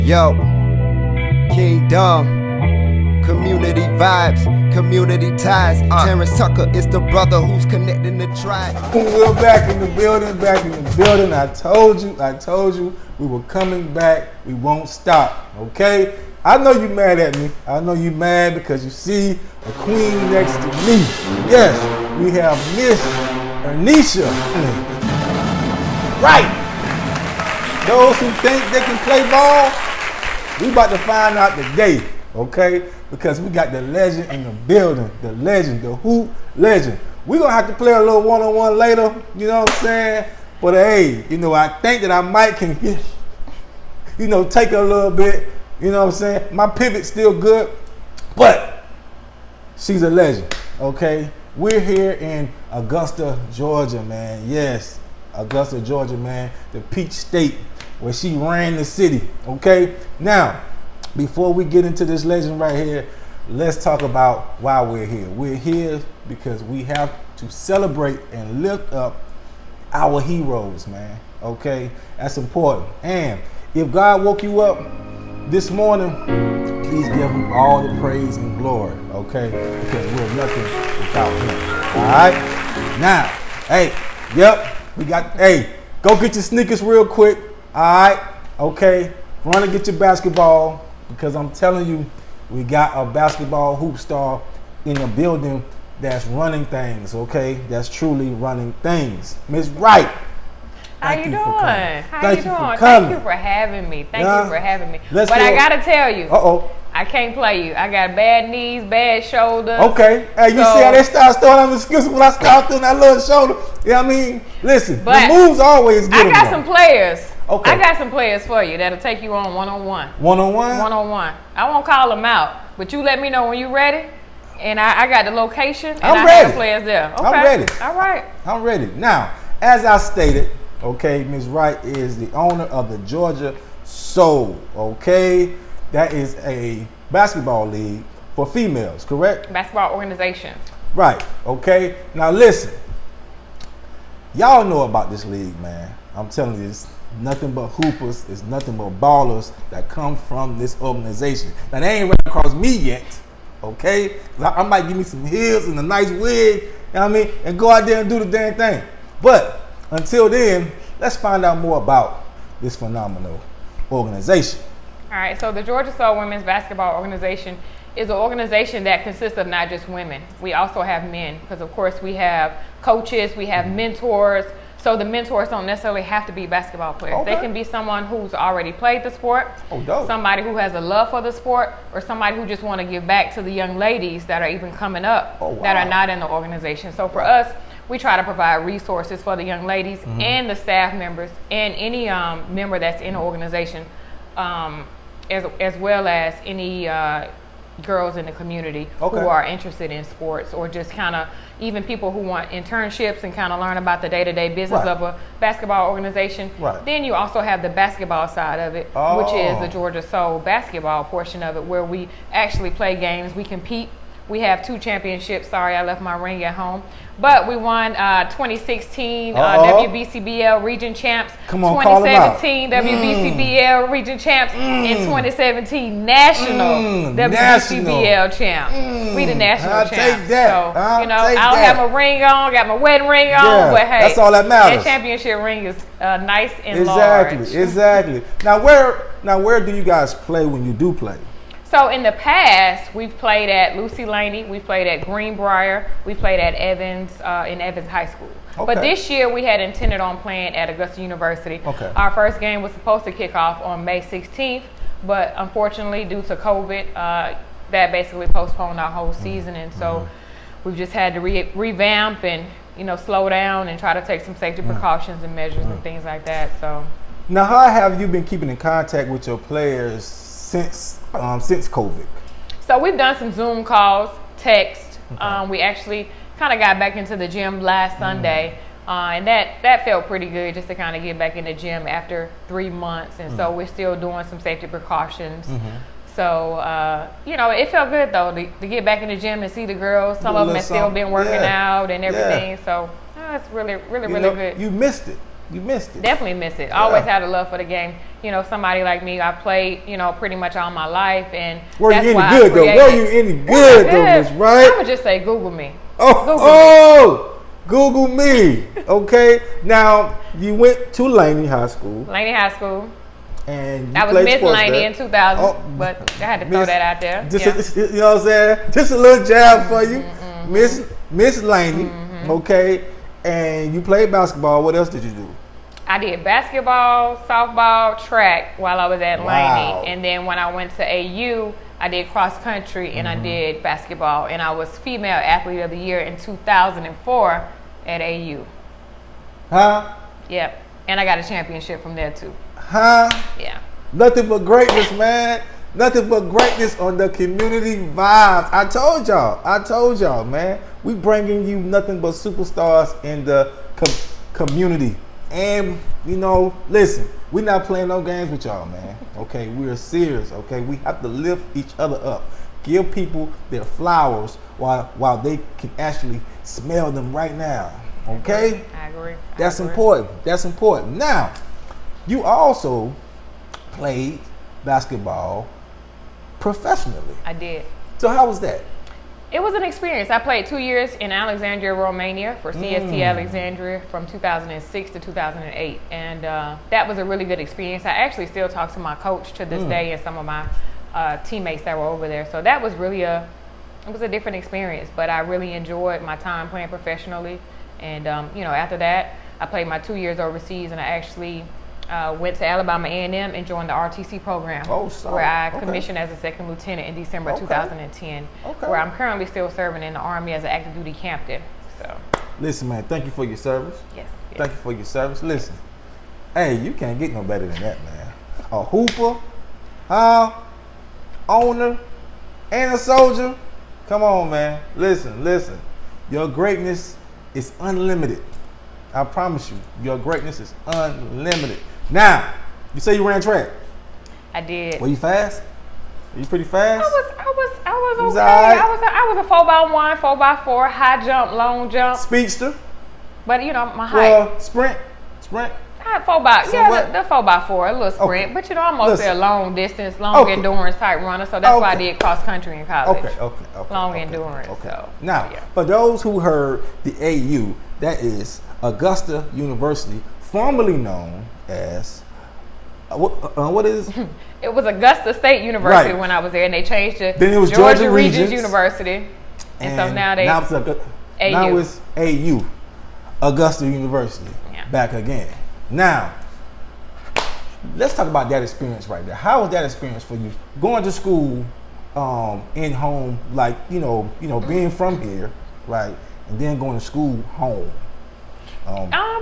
Yo, Kingdom, community vibes, community ties. Terrance Tucker is the brother who's connecting the tribe. We're back in the building, I told you, we were coming back, we won't stop, okay? I know you mad at me. I know you mad because you see a queen next to me. Yes, we have Miss Ernesia Wright. Those who think they can play ball, we about to find out today, okay? Because we got the legend in the building, the legend, the hoop legend. We're gonna have to play a little one-on-one later, you know what I'm saying? But hey, you know, I think that I might can, you know, take a little bit, you know what I'm saying? My pivot's still good, but she's a legend, okay? We're here in Augusta, Georgia, man. Yes, Augusta, Georgia, man. The Peach State, where she ran the city, okay? Now, before we get into this legend right here, let's talk about why we're here. We're here because we have to celebrate and lift up our heroes, man, okay? That's important. And if God woke you up this morning, please give him all the praise and glory, okay? Because we're nothing without him, all right? Now, hey, yep, we got, hey, go get your sneakers real quick, all right? Okay, run and get your basketball, because I'm telling you, we got a basketball hoop star in the building that's running things, okay? That's truly running things. Miss Wright. How you doing? Thank you for coming. Thank you for having me. Thank you for having me. But I gotta tell you, I can't play you. I got bad knees, bad shoulders. Okay. Hey, you see how they start on the skills when I start doing that little shoulder? Yeah, I mean, listen, but the moves always good. I got some players. Okay. I got some players for you that'll take you on one-on-one. One-on-one? One-on-one. I won't call them out, but you let me know when you're ready. And I got the location and I'm I ready. got the players there. Okay. I'm ready. All right. I'm ready. Now, as I stated, okay, Ms. Wright is the owner of the Georgia Soul, okay? That is a basketball league for females, correct? Basketball organization. Right, okay? Now listen, y'all know about this league, man. I'm telling you, it's nothing but hoopers, it's nothing but ballers that come from this organization. Now they ain't run across me yet, okay? I might give me some heels and a nice wig, you know what I mean? And go out there and do the damn thing. But until then, let's find out more about this phenomenal organization. All right, so the Georgia Soul Women's Basketball Organization is an organization that consists of not just women. We also have men, because of course we have coaches, we have mentors. So the mentors don't necessarily have to be basketball players. Okay. They can be someone who's already played the sport, somebody who has a love for the sport, or somebody who just want to give back to the young ladies that are even coming up that are not in the organization. So for us, we try to provide resources for the young ladies and the staff members and any member that's in the organization, as well as any girls in the community who are interested in sports, or just kind of even people who want internships and kind of learn about the day-to-day business of a basketball organization. Then you also have the basketball side of it, which is the Georgia Soul basketball portion of it, where we actually play games, we compete. We have 2 championships. Sorry, I left my ring at home. But we won 2016 WBCBL region champs, 2017 WBCBL region champs, and 2017 national WBCBL champ. We the national champs. Take that. So, you know, I don't have my ring on, got my wedding ring on, but hey, that's all that matters. That championship ring is nice and large. Exactly. Now where do you guys play when you do play? So in the past, we've played at Lucy Laney, we've played at Greenbrier, we played at Evans, in Evans High School. But this year we had intended on playing at Augusta University. Our first game was supposed to kick off on May 16th, but unfortunately due to COVID, that basically postponed our whole season. And so we've just had to revamp and, you know, slow down and try to take some safety precautions and measures and things like that. So now, how have you been keeping in contact with your players since COVID? So we've done some Zoom calls, text. We actually kind of got back into the gym last Sunday, and that felt pretty good, just to kind of get back in the gym after 3 months. And so we're still doing some safety precautions. So, you know, it felt good though to get back in the gym and see the girls. Some of them have still been working out and everything. So it's really good. You missed it. You missed it. Definitely miss it. I always had a love for the game. You know, somebody like me, I played, you know, pretty much all my life, and were you any good though? Were you any good though, Miss Wright? I would just say Google me. Google me. Okay. Now you went to Laney High School. Laney High School. And I was Miss Laney in 2000, but I had to throw that out there. You know what I'm saying? Just a little jab for you, Miss Laney. Okay. And you played basketball. What else did you do? I did basketball, softball, track while I was at Laney. And then when I went to AU, I did cross country and I did basketball. And I was Female Athlete of the Year in 2004 at AU. Huh? Yep. And I got a championship from there too. Huh? Yeah. Nothing but greatness, man. Nothing but greatness on the community vibes. I told y'all, man. We bringing you nothing but superstars in the community. And, you know, listen, we're not playing no games with y'all, man. Okay, we're serious, okay? We have to lift each other up. Give people their flowers while they can actually smell them right now, okay? I agree. That's important. That's important. Now, you also played basketball professionally. I did. So how was that? It was an experience. I played 2 years in Alexandria, Romania for CST Alexandria from 2006 to 2008. And that was a really good experience. I actually still talk to my coach to this day and some of my teammates that were over there. So that was really it was a different experience, but I really enjoyed my time playing professionally. And, you know, after that, I played my 2 years overseas, and I actually went to Alabama A&M and joined the RTC program, where I commissioned as a second lieutenant in December 2010, where I'm currently still serving in the Army as an active duty captain. So, listen, man, thank you for your service. Yes. Thank you for your service. Listen, hey, you can't get no better than that, man. A hooper, owner, and a soldier. Come on, man. Listen. Your greatness is unlimited. I promise you, your greatness is unlimited. Now, you say you ran track. I did. Were you fast? Were you pretty fast? I was okay. I was a 4x1, 4x4, high jump, long jump. Speedster. But you know my height. Well, sprint. I had 4x, the 4x4, a little sprint. But you know I'm mostly a long distance, long endurance type runner. So that's why I did cross country in college. Okay. Long endurance. Okay. So, now, for those who heard the AU, that is Augusta University, formerly known as what is? It was Augusta State University when I was there, and they changed it. Then it was Georgia Regents University, and so now it's AU, Augusta University, back again. Now, let's talk about that experience right there. How was that experience for you? Going to school, in home, like you know, being from here, right, and then going to school home.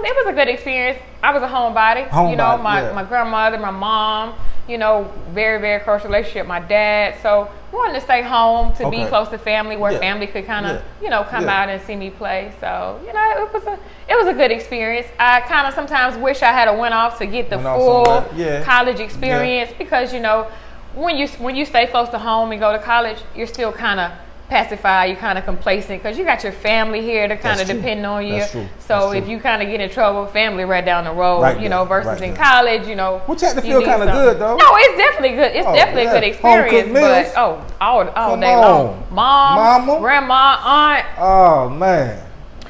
It was a good experience. I was a homebody. My grandmother, my mom, very, very close relationship. My dad. So wanted to stay home to be close to family, where family could kind of, come out and see me play. So, it was a good experience. I kind of sometimes wish I had went off to get the full college experience because, when you stay close to home and go to college, you're still kind of pacified, you're kind of complacent because you got your family here to kind of depend on you. So if you kind of get in trouble, family right down the road, versus in college, which had to feel kind of good though. No, it's definitely good. It's definitely a good experience. But all day long, mama, grandma, aunt. Oh man.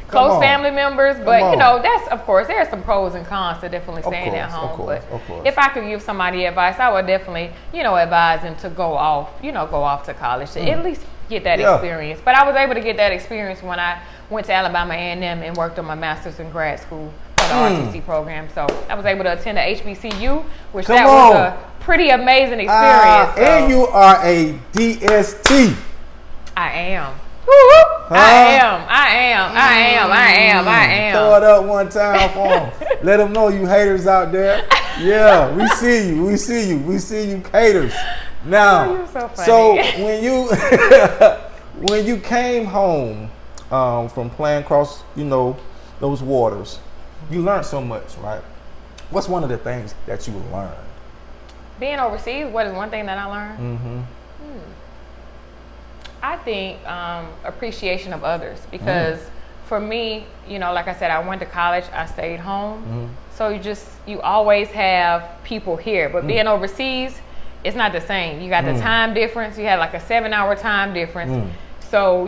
Close family members, but that's of course there are some pros and cons to definitely staying at home. But if I could give somebody advice, I would definitely advise them to go off to college to at least get that experience. But I was able to get that experience when I went to Alabama A&M and worked on my master's in grad school for the RTC program. So I was able to attend the HBCU, which was a pretty amazing experience. And you are a DST. I am. I am. Throw it up one time for them. Let them know you haters out there. Yeah, we see you haters. Now, you're so funny. So when you came home from playing across, those waters, you learned so much, right? What's one of the things that you learned? Being overseas, what is one thing that I learned? I think appreciation of others, because for me, like I said, I went to college, I stayed home. So you always have people here. But being overseas, it's not the same. You got the time difference. You had like a 7-hour time difference. So,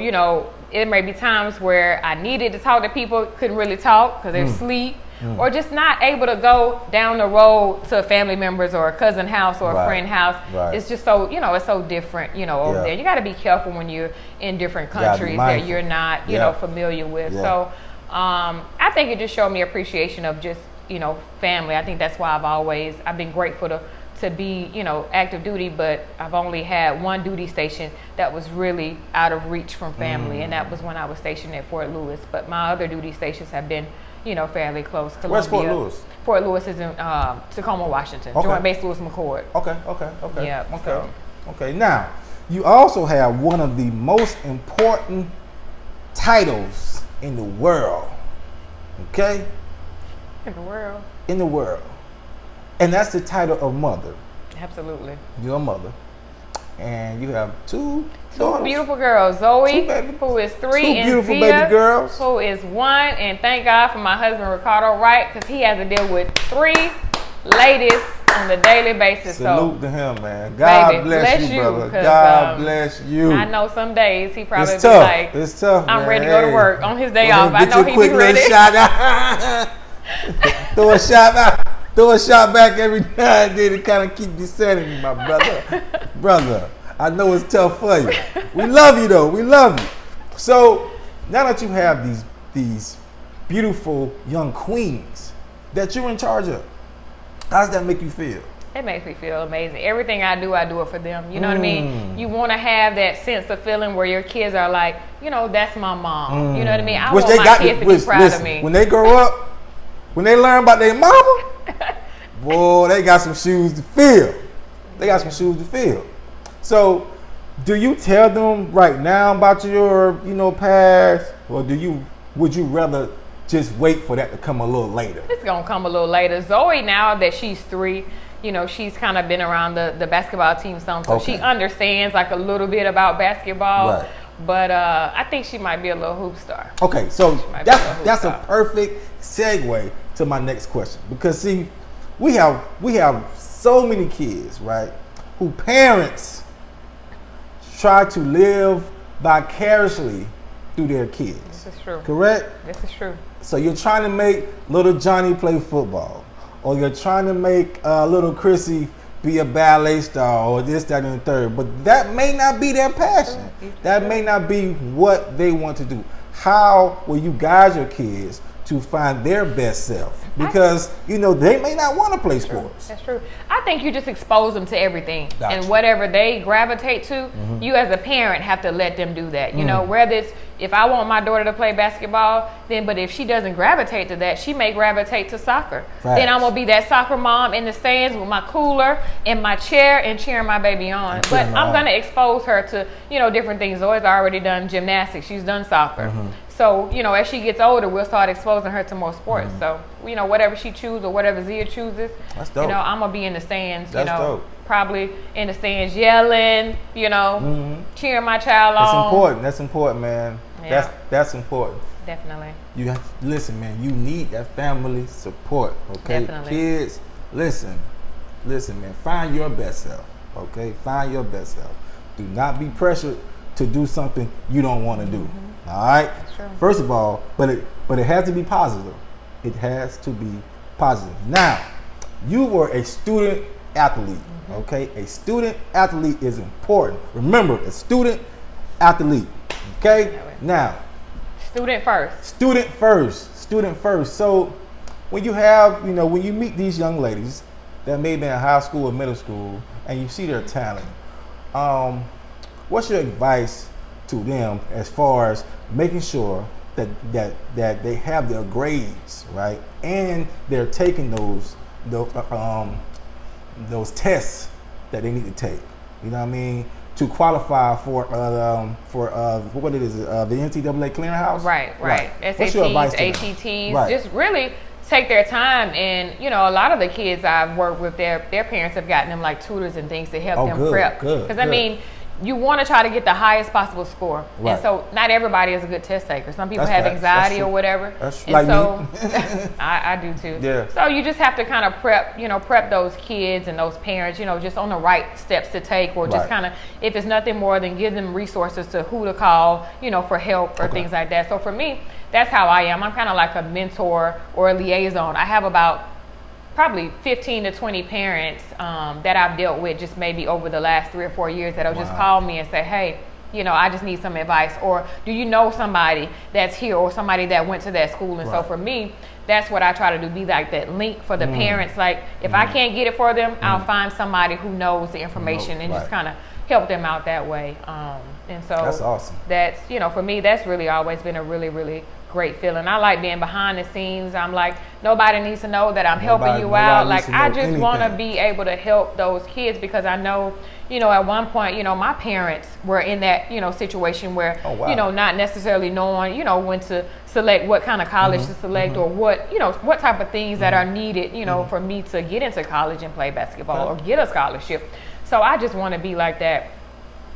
it may be times where I needed to talk to people, couldn't really talk because they're asleep. Or just not able to go down the road to family members or a cousin house or a friend house. It's just so, it's so different, over there. You got to be careful when you're in different countries that you're not, familiar with. So I think it just showed me appreciation of just, family. I think that's why I've been grateful to be, active duty, but I've only had one duty station that was really out of reach from family, and that was when I was stationed at Fort Lewis. But my other duty stations have been, fairly close. Columbia. Where's Fort Lewis? Fort Lewis is in Tacoma, Washington. Joint Base Lewis McChord. Okay. Yeah. Okay. Now, you also have one of the most important titles in the world. Okay? In the world. And that's the title of mother. Absolutely. You're a mother. And you have two beautiful girls. Zoe, who is 3, and beautiful Zia, baby girls, who is 1. And thank God for my husband, Ricardo Wright, because he has to deal with 3 ladies on a daily basis. Salute to him, man. God bless you, brother. God bless you. I know some days he probably it's be tough. like, It's tough, I'm man. ready to go to work on his day off. I know he be ready. Throw a shot back every now and then to kind of keep you sanity, my brother. I know it's tough for you. We love you though. We love you. So now that you have these beautiful young queens that you're in charge of, how does that make you feel? It makes me feel amazing. Everything I do it for them. You know what I mean? You want to have that sense of feeling where your kids are like, that's my mom. You know what I mean? I want my kids to be proud of me. When they grow up, when they learn about their mama, boy, they got some shoes to fill. So, do you tell them right now about your, past, or would you rather just wait for that to come a little later? It's gonna come a little later. Zoe, now that she's 3, she's kind of been around the basketball team some, so she understands like a little bit about basketball. Right. But I think she might be a little hoop star. Okay, so that's a perfect segue to my next question, because see, we have so many kids, right, who parents try to live vicariously through their kids. This is true. Correct? This is true. So you're trying to make little Johnny play football, or you're trying to make little Chrissy be a ballet star, or this, that, and the third. But that may not be their passion. That may not be what they want to do. How will you guide your kids to find their best self? Because, they may not want to play sports. That's true. I think you just expose them to everything. Gotcha. And whatever they gravitate to, you as a parent have to let them do that. Whether it's, if I want my daughter to play basketball, but if she doesn't gravitate to that, she may gravitate to soccer. Right. Then I'm going to be that soccer mom in the stands with my cooler and my chair and cheering my baby on. But I'm going to expose her to, different things. Zoe's already done gymnastics. She's done soccer. So, as she gets older, we'll start exposing her to more sports. So, whatever she chooses or whatever Zia chooses, that's dope. I'm going to be in the stands, that's dope. Probably in the stands yelling, cheering my child on. That's important, man. Yeah. That's important. Definitely. You have to listen, man. You need that family support, okay? Definitely. Kids, listen, man. Find your best self, okay? Find your best self. Do not be pressured to do something you don't want to do. All right. Sure. First of all, but it has to be positive. It has to be positive. Now, you were a student athlete. Okay, a student athlete is important. Remember, a student athlete. Okay. Now, student first. So, when you have, when you meet these young ladies that may be in high school or middle school, and you see their talent, what's your advice to them as far as making sure that they have their grades right, and they're taking those tests that they need to take? You know what I mean? To qualify for what it is, the NCAA clearinghouse. Right. SATs, ATs, right. Just really take their time, and a lot of the kids I've worked with, their parents have gotten them like tutors and things to help them prep. Because I mean, you want to try to get the highest possible score. Right. And so not everybody is a good test taker. Some people have anxiety or whatever. That's and like so me. I do too. Yeah. So you just have to kind of prep those kids and those parents, just on the right steps to take, or just kind of, if it's nothing more than give them resources to who to call, for help or things like that. So for me, that's how I am. I'm kind of like a mentor or a liaison. I have about probably 15 to 20 parents that I've dealt with just maybe over the last 3 or 4 years that'll just call me and say, hey, I just need some advice, or do you know somebody that's here, or somebody that went to that school? And so for me, that's what I try to do, be like that link for the parents. Like if I can't get it for them, I'll find somebody who knows the information and just kind of help them out that way. And so that's awesome. That's, for me, that's really always been a really, really great feeling. I like being behind the scenes. I'm like, nobody needs to know that I'm helping you out. Like, I just want to be able to help those kids, because I know, at one point, my parents were in that, situation where, not necessarily knowing, when to select, what kind of college to select, or what type of things that are needed, for me to get into college and play basketball or get a scholarship. So I just want to be like that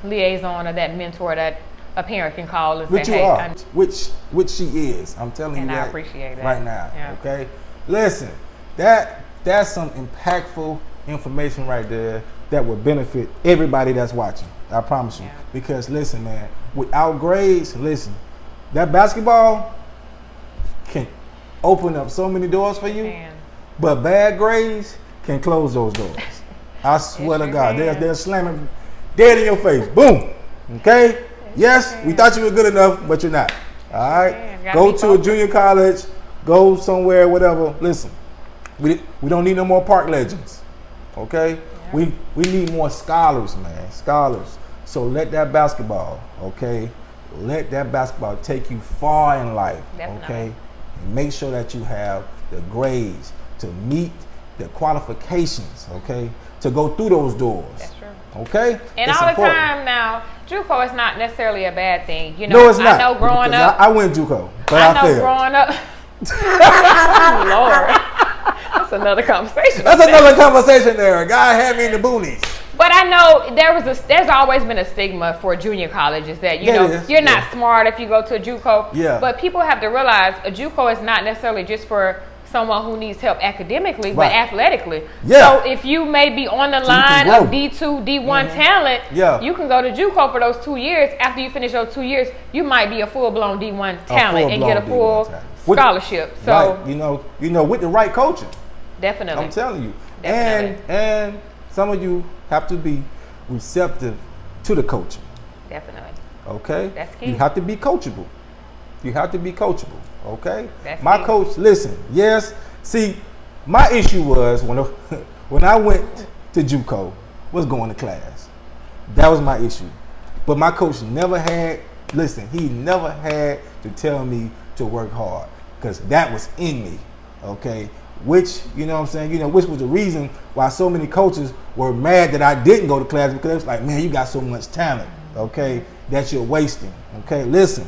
liaison or that mentor that a parent can call and which say, you hey, are. Which she is. I'm telling you that. I appreciate that right now. Yeah. Okay, listen, that's some impactful information right there that will benefit everybody that's watching. I promise you. Because listen, man, without grades, that basketball can open up so many doors for you, but bad grades can close those doors. I swear to God, they're slamming dead in your face. Boom. Okay. Yes, we thought you were good enough, but you're not. All right? Go to a junior college, go somewhere, whatever. Listen, we don't need no more park legends. Okay? We need more scholars, man. Scholars. So let that basketball, okay? Let that basketball take you far in life. Definitely. Okay? And make sure that you have the grades to meet the qualifications, okay? To go through those doors. That's true. Okay? And it's all important. the time now, JUCO is not necessarily a bad thing. No, it's not. I know growing up. I went JUCO, but I failed. Growing up. Lord. That's another conversation. That's another conversation there. God had me in the boonies. But I know there's always been a stigma for junior colleges that, you're not smart if you go to a JUCO. Yeah. But people have to realize a JUCO is not necessarily just for someone who needs help academically, but athletically. Yeah. So if you may be on the line of D2, D1 talent, you can go to JUCO for those 2 years. After you finish those 2 years, you might be a full-blown D1 talent and get a full scholarship. So you know, with the right coaching. Definitely. I'm telling you. Definitely. And some of you have to be receptive to the coaching. Definitely. Okay? That's key. You have to be coachable. You have to be coachable. Okay? That's my key. coach, listen, yes. See, my issue was when I went to JUCO, was going to class. That was my issue. But my coach never had to tell me to work hard, because that was in me. Okay? Which, you know what I'm saying, which was the reason why so many coaches were mad that I didn't go to class, because it was like, man, you got so much talent, okay, that you're wasting. Okay? Listen.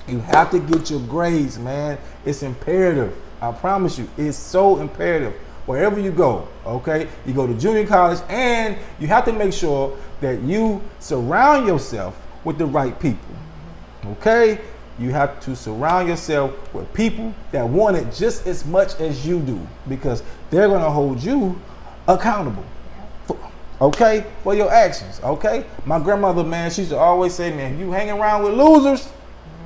You have to get your grades, man. It's imperative. I promise you, it's so imperative. Wherever you go, okay? You go to junior college, and you have to make sure that you surround yourself with the right people, okay? You have to surround yourself with people that want it just as much as you do, because they're going to hold you accountable, okay, for your actions, okay? My grandmother, man, she used to always say, man, you hang around with losers,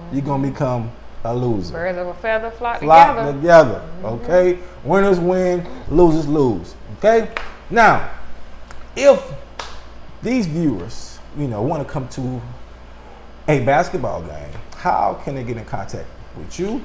you're going to become a loser. Birds of a feather flock together. Okay? Winners win, losers lose. Okay? Now, if these viewers, want to come to a basketball game, how can they get in contact with you?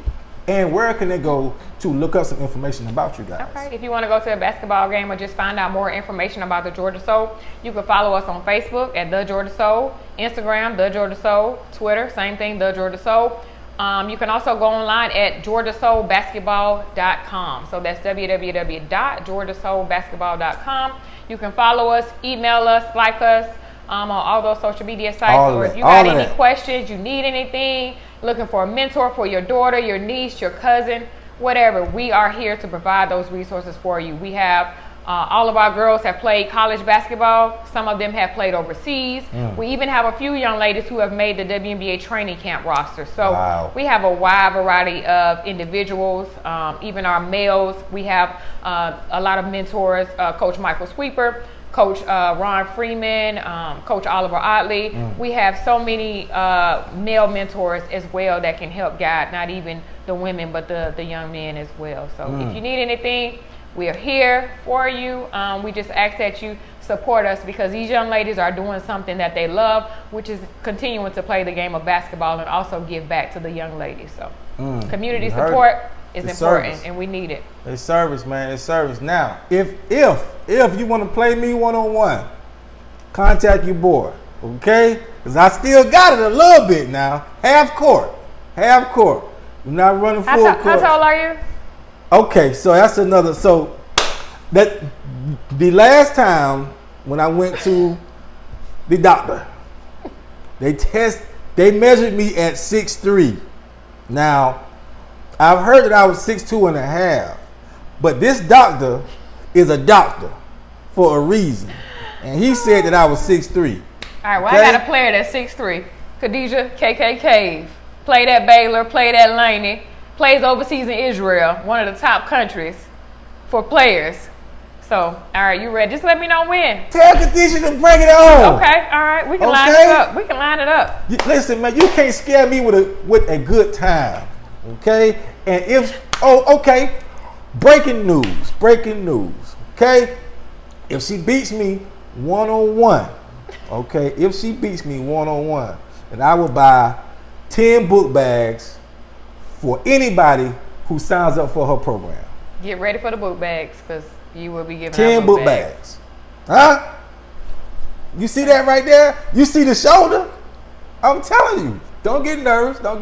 And where can they go to look up some information about you guys? Okay, if you want to go to a basketball game or just find out more information about the Georgia Soul, you can follow us on Facebook at The Georgia Soul, Instagram, The Georgia Soul, Twitter, same thing, The Georgia Soul. You can also go online at georgiasoulbasketball.com. So that's www.georgiasoulbasketball.com. You can follow us, email us, like us on all those social media sites. Or if you got any questions, you need anything, looking for a mentor for your daughter, your niece, your cousin, whatever, we are here to provide those resources for you. We have All of our girls have played college basketball. Some of them have played overseas. We even have a few young ladies who have made the WNBA training camp roster. So we have a wide variety of individuals, even our males. We have a lot of mentors, Coach Michael Sweeper, Coach Ron Freeman, Coach Oliver Otley. We have so many male mentors as well that can help guide not even the women but the young men as well. So if you need anything, we are here for you. We just ask that you support us because these young ladies are doing something that they love, which is continuing to play the game of basketball and also give back to the young ladies. So community support is important and we need it. It's service, man. It's service. Now, if you want to play me one-on-one, contact your boy, okay? Because I still got it a little bit now. Half court. We're not running full court. How tall are you? Okay, so that's another. So that the last time when I went to the doctor, they measured me at 6'3". Now, I've heard that I was 6'2.5", but this doctor is a doctor for a reason, and he said that I was 6'3". All right, well, okay? I got a player that's 6'3". Khadijah KK Cave, played at Baylor, played at Laney. Plays overseas in Israel, one of the top countries for players. So, all right, you ready? Just let me know when. Tell Khadijah to bring it on. Okay, all right, we can line it up. We can line it up. Listen, man, you can't scare me with a good time, okay? And breaking news, okay? If she beats me one-on-one, then I will buy 10 book bags for anybody who signs up for her program. Get ready for the book bags because you will be giving 10 book bags. Huh? You see that right there? You see the shoulder? I'm telling you. Don't get nervous. All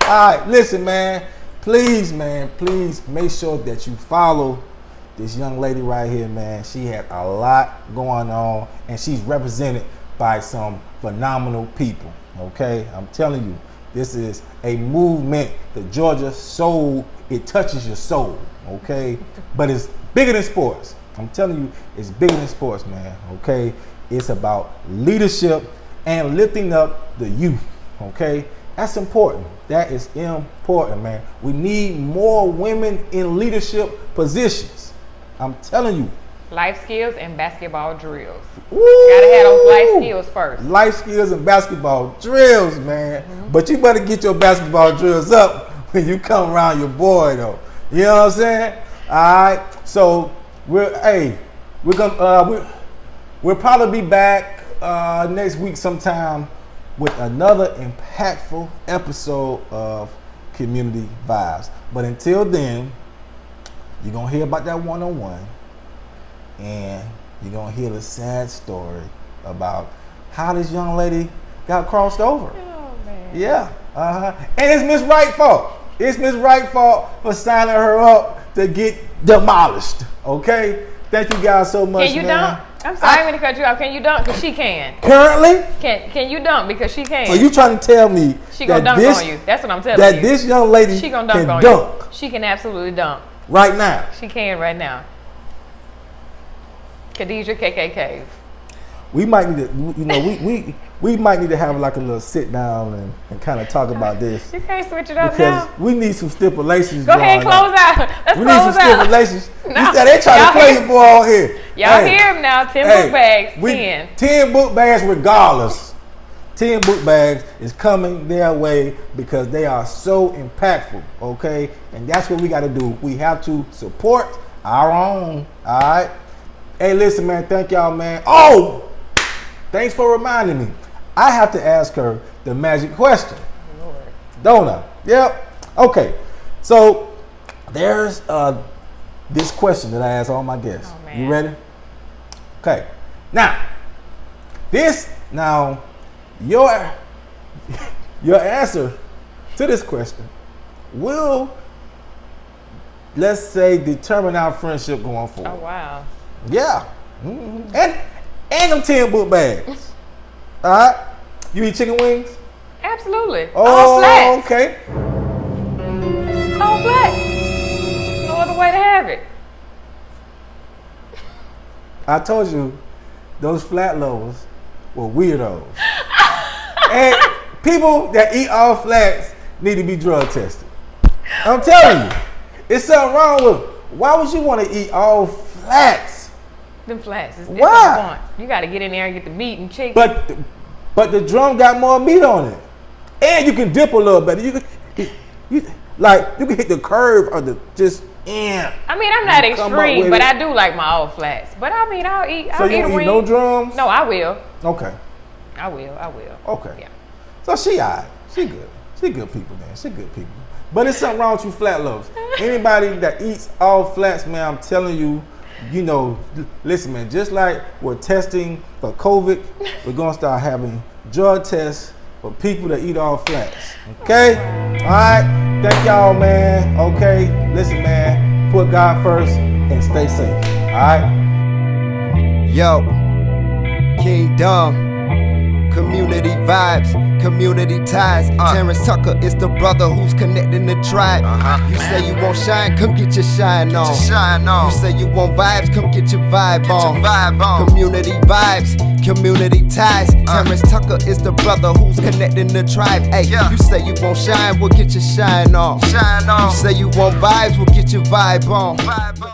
right, listen, man. Please make sure that you follow this young lady right here, man. She has a lot going on and she's represented by some phenomenal people. Okay? I'm telling you. This is a movement, the Georgia Soul. It touches your soul, okay? But it's bigger than sports. I'm telling you, it's bigger than sports, man, okay? It's about leadership and lifting up the youth, okay? That's important. That is important, man. We need more women in leadership positions. I'm telling you. Life skills and basketball drills. Woo! Gotta have those life skills first. Life skills and basketball drills, man. But you better get your basketball drills up when you come around your boy, though. You know what I'm saying? All right. So we'll probably be back next week sometime with another impactful episode of Community Vibes. But until then, you're gonna hear about that one-on-one. And you're going to hear the sad story about how this young lady got crossed over. Oh, man. Yeah. And it's Miss Wright's fault. It's Miss Wright's fault for signing her up to get demolished. Okay? Thank you guys so much, Can you man. dunk? I'm sorry, I'm going to cut you off. Can you dunk? Because she can. Currently? Can you dunk? Because she can. So you trying to tell me she gonna dunk on you. That's what I'm telling you. That this young lady she gonna dunk can on dunk. You. She can absolutely dunk. Right now? She can right now. Khadijah KK Cave. We might need to, we might need to have like a little sit down and kind of talk about this. You can't switch it up because now. We need some stipulations. Go ahead, close out. Let's we close need some out. stipulations. No. You said they trying to play you boy all here. Y'all hear him now. 10 book bags. 10 book bags regardless. 10 book bags is coming their way because they are so impactful. Okay, and that's what we got to do. We have to support our own. All right. Hey, listen, man. Thank y'all, man. Oh, thanks for reminding me. I have to ask her the magic question. Lord. Don't I? Yep. Okay. So there's this question that I ask all my guests. Oh, man. You ready? Okay. Now, your answer to this question will, let's say, determine our friendship going forward. Oh, wow. Yeah. Mm-hmm. And them 10 book bags. All right. You eat chicken wings? Absolutely. Oh, all flats. Okay. All flats. No other way to have it. I told you, those flat lovers were weirdos. And people that eat all flats need to be drug tested. I'm telling you, it's something wrong with them. Why would you want to eat all flats? Them flats. It's Why? You got to get in there and get the meat and chicken. But the drum got more meat on it, and you can dip a little better. You can hit the curve of the just. Yeah. I mean, I'm not extreme, but I do like my all flats. But I mean, I'll eat. So you don't eat no drums? No, I will. Okay. I will. Okay. Yeah. So she alright. She good. She good people, man. She good people. But it's something wrong with you flat lovers. Anybody that eats all flats, man, I'm telling you, listen, man, just like we're testing for COVID, we're gonna start having drug tests for people that eat all flats. Okay? All right. Thank y'all, man. Okay. Listen, man. Put God first and stay safe. All right. Yo, Kingdom. Community vibes, community ties. Terrance Tucker is the brother who's connecting the tribe. You say you won't shine, come get your shine on. You say you want vibes, come get your vibe on. Community vibes, community ties. Terrance Tucker is the brother who's connecting the tribe. Hey, you say you won't shine, we'll get your shine on. You say you want vibes, we'll get your vibe on.